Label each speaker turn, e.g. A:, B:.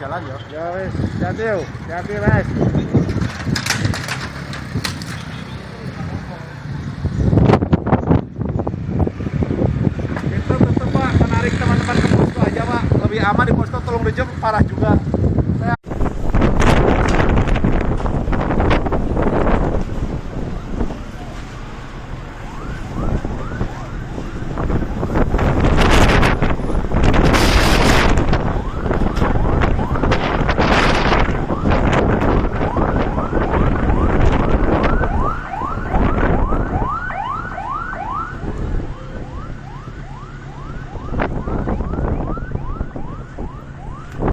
A: jalan ya.
B: Ya wis, hati yo. Hati Mas.
A: Itu tetap Pak menarik teman-teman ke posko aja Pak. Lebih aman di posko, tolong rejim parah juga.